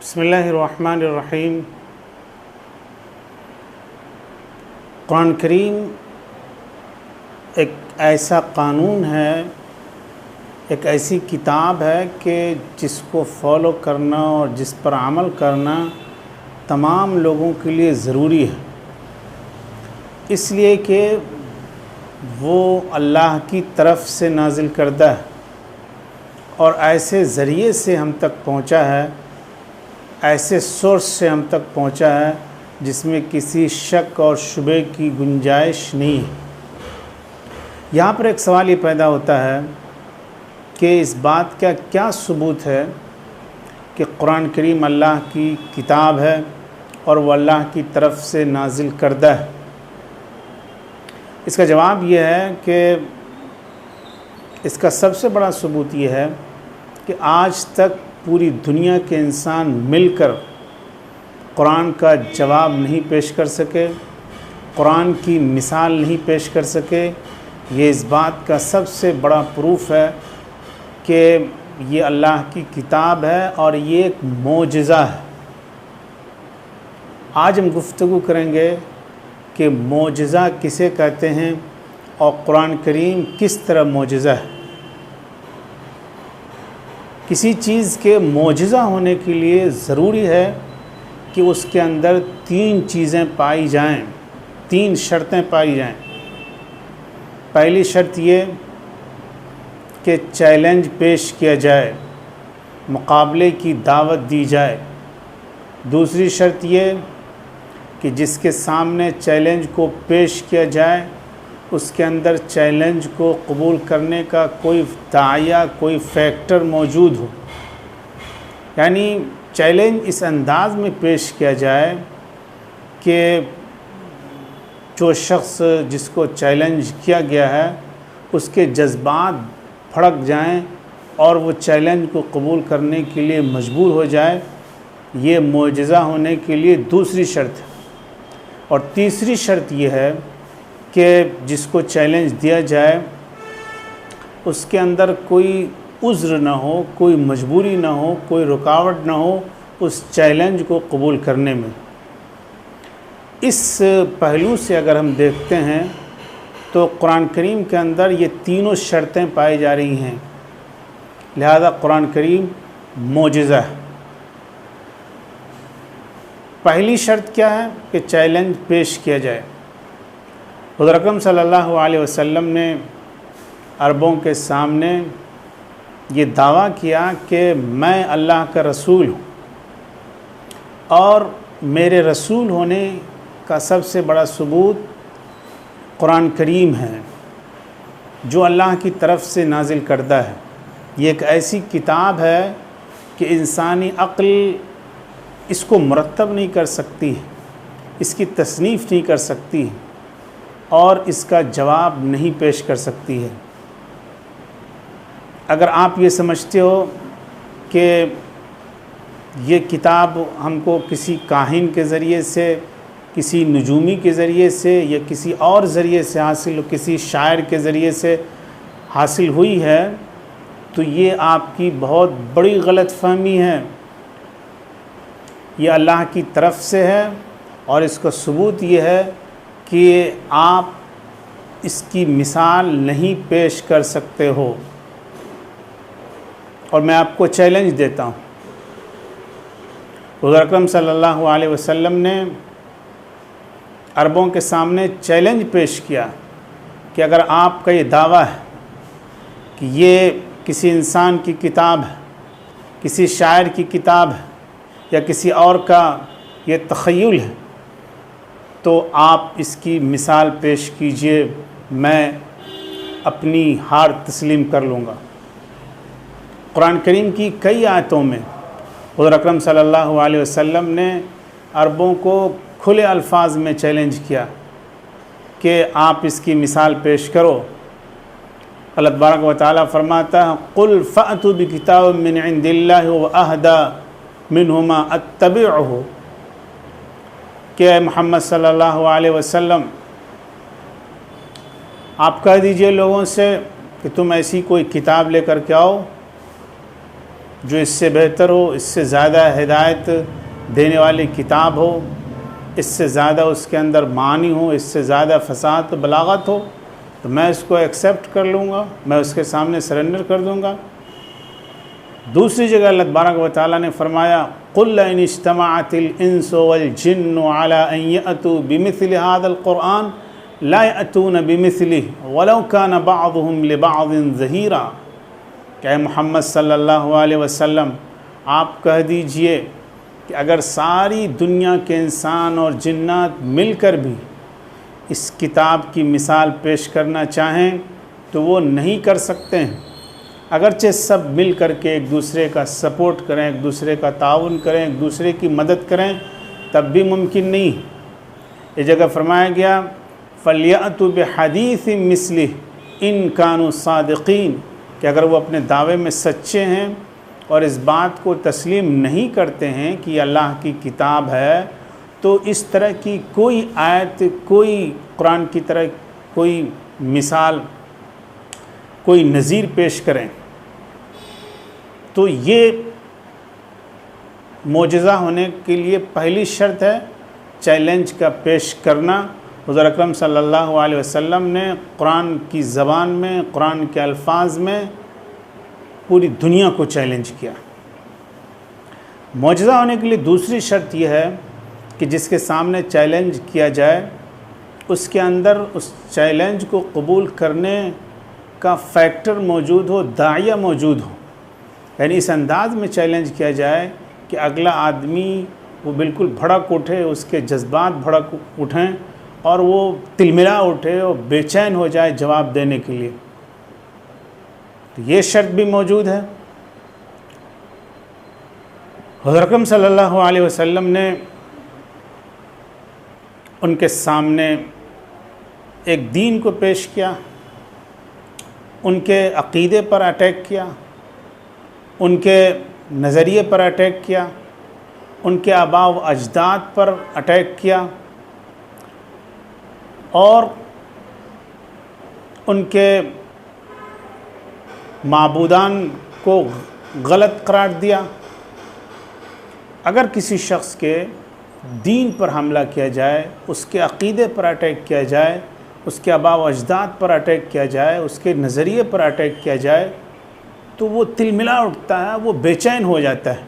بسم اللہ الرحمن الرحیم۔ قرآن کریم ایک ایسا قانون ہے، ایک ایسی کتاب ہے کہ جس کو فالو کرنا اور جس پر عمل کرنا تمام لوگوں کے لیے ضروری ہے، اس لیے کہ وہ اللہ کی طرف سے نازل کردہ ہے اور ایسے ذریعے سے ہم تک پہنچا ہے، ایسے سورس سے ہم تک پہنچا ہے جس میں کسی شک اور شبے کی گنجائش نہیں ہے۔ یہاں پر ایک سوال یہ پیدا ہوتا ہے کہ اس بات کا کیا ثبوت ہے کہ قرآن کریم اللہ کی کتاب ہے اور وہ اللہ کی طرف سے نازل کردہ ہے؟ اس کا جواب یہ ہے کہ اس کا سب سے بڑا ثبوت یہ ہے کہ آج تک پوری دنیا کے انسان مل کر قرآن کا جواب نہیں پیش کر سکے، قرآن کی مثال نہیں پیش کر سکے۔ یہ اس بات کا سب سے بڑا پروف ہے کہ یہ اللہ کی کتاب ہے اور یہ ایک معجزہ ہے۔ آج ہم گفتگو کریں گے کہ معجزہ کسے کہتے ہیں اور قرآن کریم کس طرح معجزہ ہے۔ کسی چیز کے معجزہ ہونے کے لیے ضروری ہے کہ اس کے اندر تین چیزیں پائی جائیں، تین شرطیں پائی جائیں۔ پہلی شرط یہ کہ چیلنج پیش کیا جائے، مقابلے کی دعوت دی جائے۔ دوسری شرط یہ کہ جس کے سامنے چیلنج کو پیش کیا جائے اس کے اندر چیلنج کو قبول کرنے کا کوئی داعیہ، کوئی فیکٹر موجود ہو، یعنی چیلنج اس انداز میں پیش کیا جائے کہ جو شخص جس کو چیلنج کیا گیا ہے اس کے جذبات بھڑک جائیں اور وہ چیلنج کو قبول کرنے کے لیے مجبور ہو جائے۔ یہ معجزہ ہونے کے لیے دوسری شرط ہے۔ اور تیسری شرط یہ ہے کہ جس کو چیلنج دیا جائے اس کے اندر کوئی عذر نہ ہو، کوئی مجبوری نہ ہو، کوئی رکاوٹ نہ ہو اس چیلنج کو قبول کرنے میں۔ اس پہلو سے اگر ہم دیکھتے ہیں تو قرآن کریم کے اندر یہ تینوں شرطیں پائی جا رہی ہیں، لہذا قرآن کریم معجزہ ہے۔ پہلی شرط کیا ہے کہ چیلنج پیش کیا جائے۔ حضور اکرم صلی اللہ علیہ وسلم نے عربوں کے سامنے یہ دعویٰ کیا کہ میں اللہ کا رسول ہوں اور میرے رسول ہونے کا سب سے بڑا ثبوت قرآن کریم ہے جو اللہ کی طرف سے نازل کردہ ہے۔ یہ ایک ایسی کتاب ہے کہ انسانی عقل اس کو مرتب نہیں کر سکتی، اس کی تصنیف نہیں کر سکتی اور اس کا جواب نہیں پیش کر سکتی ہے۔ اگر آپ یہ سمجھتے ہو کہ یہ کتاب ہم کو کسی کاہن کے ذریعے سے، کسی نجومی کے ذریعے سے یا کسی اور ذریعے سے حاصل، کسی شاعر کے ذریعے سے حاصل ہوئی ہے تو یہ آپ کی بہت بڑی غلط فہمی ہے۔ یہ اللہ کی طرف سے ہے اور اس کا ثبوت یہ ہے کہ آپ اس کی مثال نہیں پیش کر سکتے ہو۔ اور میں آپ کو چیلنج دیتا ہوں، حضور اکرم صلی اللہ علیہ وسلم نے عربوں کے سامنے چیلنج پیش کیا کہ اگر آپ کا یہ دعویٰ ہے کہ یہ کسی انسان کی کتاب ہے، کسی شاعر کی کتاب ہے یا کسی اور کا یہ تخیل ہے تو آپ اس کی مثال پیش کیجئے، میں اپنی ہار تسلیم کر لوں گا۔ قرآن کریم کی کئی آیتوں میں حضور اکرم صلی اللہ علیہ وسلم نے عربوں کو کھلے الفاظ میں چیلنج کیا کہ آپ اس کی مثال پیش کرو۔ اللہ تبارک و تعالیٰ فرماتا ہے قُلْ فَأْتُوا بِكِتَابٍ مِّنْ عِنْدِ اللَّهِ وَأَهْدَىٰ مِنْهُمَا أَتَّبِعْهُ کہ اے محمد صلی اللہ علیہ وسلم آپ کہہ دیجئے لوگوں سے کہ تم ایسی کوئی کتاب لے کر کے آؤ جو اس سے بہتر ہو، اس سے زیادہ ہدایت دینے والی کتاب ہو، اس سے زیادہ اس کے اندر معنی ہو، اس سے زیادہ فصاحت و بلاغت ہو، تو میں اس کو ایکسیپٹ کر لوں گا، میں اس کے سامنے سرنڈر کر دوں گا۔ دوسری جگہ اللہ تبارک و تعالیٰ نے فرمایا قُلْ لَئِنِ اجْتَمَعَتِ الْإِنسُ وَالْجِنُّ عَلَىٰ أَن يَأْتُوا بِمِثْلِ هَٰذَا الْقُرْآنِ لَا يَأْتُونَ بِمِثْلِهِ وَلَوْ كَانَ بَعْضُهُمْ لِبَعْضٍ ظَهِيرًا کہ اے محمد صلی اللہ علیہ وسلم آپ کہہ دیجئے کہ اگر ساری دنیا کے انسان اور جنات مل کر بھی اس کتاب کی مثال پیش کرنا چاہیں تو وہ نہیں کر سکتے ہیں، اگرچہ سب مل کر کے ایک دوسرے کا سپورٹ کریں، ایک دوسرے کا تعاون کریں، ایک دوسرے کی مدد کریں، تب بھی ممکن نہیں۔ یہ جگہ فرمایا گیا فَلْيَأْتُوا بِحَدِيثٍ مِثْلِهِ إِن كَانُوا صَادِقِينَ کہ اگر وہ اپنے دعوے میں سچے ہیں اور اس بات کو تسلیم نہیں کرتے ہیں کہ یہ اللہ کی کتاب ہے، تو اس طرح کی کوئی آیت، کوئی قرآن کی طرح کوئی مثال، کوئی نظیر پیش کریں۔ تو یہ معجزہ ہونے کے لیے پہلی شرط ہے چیلنج کا پیش کرنا۔ حضور اکرم صلی اللہ علیہ وسلم نے قرآن کی زبان میں، قرآن کے الفاظ میں پوری دنیا کو چیلنج کیا۔ معجزہ ہونے کے لیے دوسری شرط یہ ہے کہ جس کے سامنے چیلنج کیا جائے اس کے اندر اس چیلنج کو قبول کرنے کا فیکٹر موجود ہو، داعیہ موجود ہو، یعنی اس انداز میں چیلنج کیا جائے کہ اگلا آدمی وہ بالکل بھڑک اٹھے، اس کے جذبات بھڑک اٹھیں اور وہ تلملا اٹھے اور بے چین ہو جائے جواب دینے کے لیے۔ تو یہ شرط بھی موجود ہے۔ حضرت اکرم صلی اللہ علیہ وسلم نے ان کے سامنے ایک دین کو پیش کیا، ان کے عقیدے پر اٹیک کیا، ان کے نظریے پر اٹیک کیا، ان کے آباء و اجداد پر اٹیک کیا، اور ان کے معبودان کو غلط قرار دیا۔ اگر کسی شخص کے دین پر حملہ کیا جائے، اس کے عقیدے پر اٹیک کیا جائے، اس کے آباء و اجداد پر اٹیک کیا جائے، اس کے نظریے پر اٹیک کیا جائے، تو وہ تلملا اٹھتا ہے، وہ بے چین ہو جاتا ہے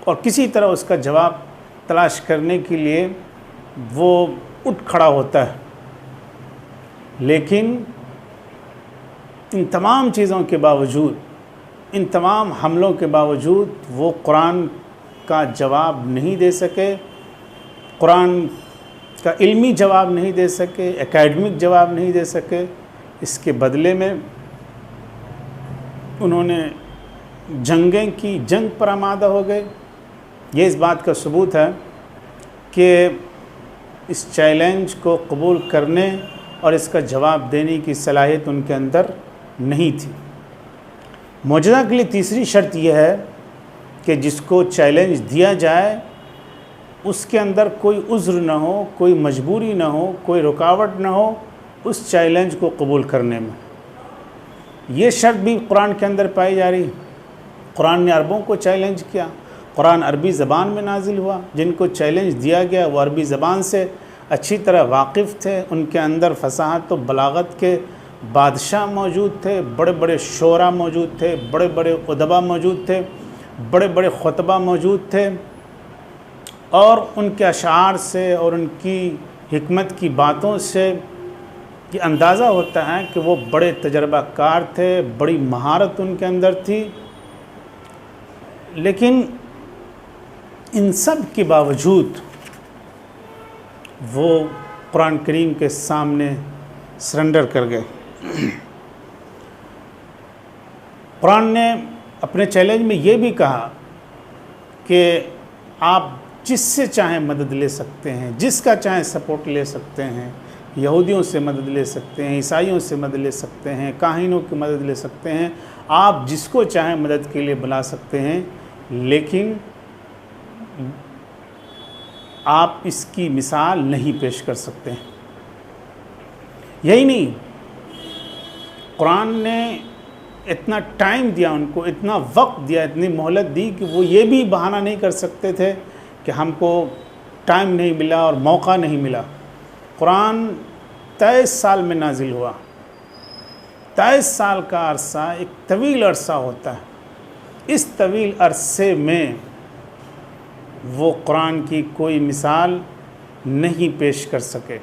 اور کسی طرح اس کا جواب تلاش کرنے کے لیے وہ اٹھ کھڑا ہوتا ہے۔ لیکن ان تمام چیزوں کے باوجود، ان تمام حملوں کے باوجود وہ قرآن کا جواب نہیں دے سکے، قرآن کا علمی جواب نہیں دے سکے، اکیڈمک جواب نہیں دے سکے۔ اس کے بدلے میں انہوں نے جنگیں کی، جنگ پر آمادہ ہو گئے۔ یہ اس بات کا ثبوت ہے کہ اس چیلنج کو قبول کرنے اور اس کا جواب دینے کی صلاحیت ان کے اندر نہیں تھی۔ معجزہ کے لیے تیسری شرط یہ ہے کہ جس کو چیلنج دیا جائے اس کے اندر کوئی عذر نہ ہو، کوئی مجبوری نہ ہو، کوئی رکاوٹ نہ ہو اس چیلنج کو قبول کرنے میں۔ یہ شرط بھی قرآن کے اندر پائی جا رہی۔ قرآن نے عربوں کو چیلنج کیا، قرآن عربی زبان میں نازل ہوا، جن کو چیلنج دیا گیا وہ عربی زبان سے اچھی طرح واقف تھے، ان کے اندر فصاحت و بلاغت کے بادشاہ موجود تھے، بڑے بڑے شعراء موجود تھے، بڑے بڑے ادبا موجود تھے، بڑے بڑے خطبہ موجود تھے، اور ان کے اشعار سے اور ان کی حکمت کی باتوں سے یہ اندازہ ہوتا ہے کہ وہ بڑے تجربہ کار تھے، بڑی مہارت ان کے اندر تھی۔ لیکن ان سب کے باوجود وہ قرآن کریم کے سامنے سرنڈر کر گئے۔ قرآن نے اپنے چیلنج میں یہ بھی کہا کہ آپ جس سے چاہیں مدد لے سکتے ہیں، جس کا چاہیں سپورٹ لے سکتے ہیں، یہودیوں سے مدد لے سکتے ہیں، عیسائیوں سے مدد لے سکتے ہیں، کاہنوں کی مدد لے سکتے ہیں، آپ جس کو چاہیں مدد کے لیے بلا سکتے ہیں، لیکن آپ اس کی مثال نہیں پیش کر سکتے ہیں۔ یہی نہیں، قرآن نے اتنا ٹائم دیا ان کو، اتنا وقت دیا، اتنی مہلت دی کہ وہ یہ بھی بہانہ نہیں کر سکتے تھے کہ ہم کو ٹائم نہیں ملا اور موقع نہیں ملا۔ قرآن 23 سال میں نازل ہوا۔ 23 سال کا عرصہ ایک طویل عرصہ ہوتا ہے۔ اس طویل عرصے میں وہ قرآن کی کوئی مثال نہیں پیش کر سکے،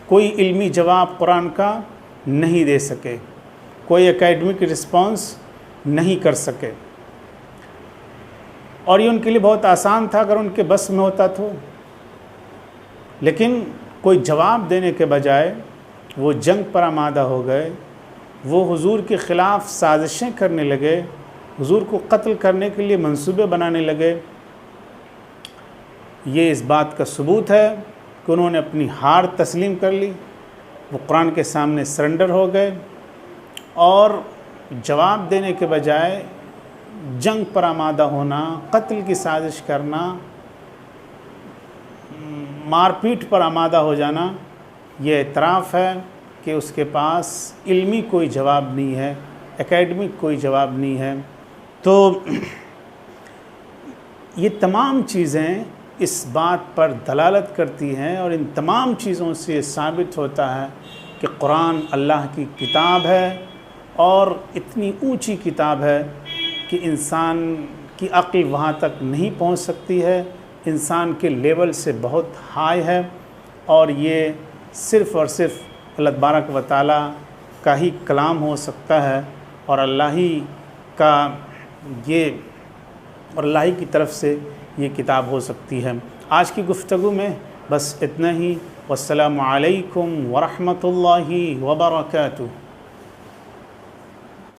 کوئی علمی جواب قرآن کا نہیں دے سکے، کوئی اکیڈمک رسپانس نہیں کر سکے۔ اور یہ ان کے لیے بہت آسان تھا اگر ان کے بس میں ہوتا تو، لیکن کوئی جواب دینے کے بجائے وہ جنگ پر آمادہ ہو گئے، وہ حضور کے خلاف سازشیں کرنے لگے، حضور کو قتل کرنے کے لیے منصوبے بنانے لگے۔ یہ اس بات کا ثبوت ہے کہ انہوں نے اپنی ہار تسلیم کر لی، وہ قرآن کے سامنے سرنڈر ہو گئے، اور جواب دینے کے بجائے جنگ پر آمادہ ہونا، قتل کی سازش کرنا، مار پیٹ پر آمادہ ہو جانا، یہ اعتراف ہے کہ اس کے پاس علمی کوئی جواب نہیں ہے، اکیڈمک کوئی جواب نہیں ہے۔ تو یہ تمام چیزیں اس بات پر دلالت کرتی ہیں، اور ان تمام چیزوں سے یہ ثابت ہوتا ہے کہ قرآن اللہ کی کتاب ہے، اور اتنی اونچی کتاب ہے کہ انسان کی عقل وہاں تک نہیں پہنچ سکتی ہے، انسان کے لیول سے بہت ہائی ہے، اور یہ صرف اور صرف اللہ تبارک و تعالیٰ کا ہی کلام ہو سکتا ہے، اور اللہ ہی کی طرف سے یہ کتاب ہو سکتی ہے۔ آج کی گفتگو میں بس اتنا ہی۔ والسلام علیکم ورحمۃ اللہ وبرکاتہ۔